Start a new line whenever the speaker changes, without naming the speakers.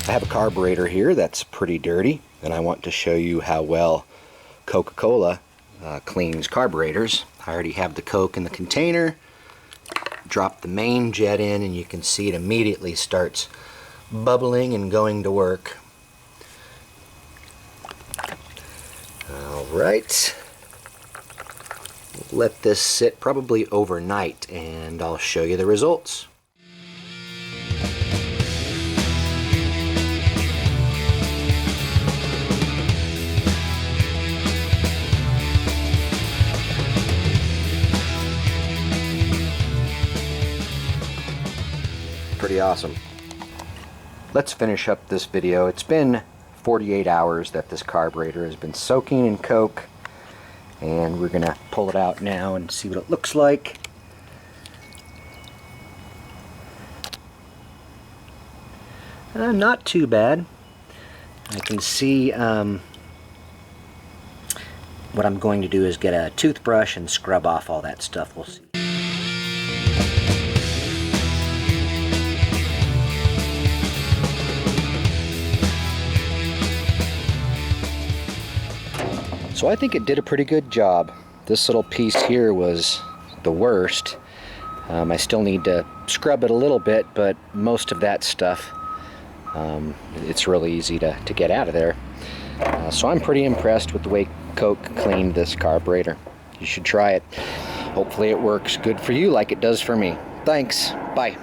I have a carburetor here that's pretty dirty, and I want to show you how well Coca Cola cleans carburetors. I already have the Coke in the container. Drop the main jet in, and you can see it immediately starts bubbling and going to work. Alright, let this sit probably overnight and I'll show you the results. Pretty awesome. Let's finish up this video. It's been 48 hours that this carburetor has been soaking in Coke, and we're gonna pull it out now and see what it looks like. Not too bad. I can see what I'm going to do is get a toothbrush and scrub off all that stuff. We'll see. So I think it did a pretty good job. This little piece here was the worst. I still need to scrub it a little bit, but most of that stuff, it's really easy to get out of there. So I'm pretty impressed with the way Coke cleaned this carburetor. You should try it. Hopefully it works good for you like it does for me. Thanks. Bye.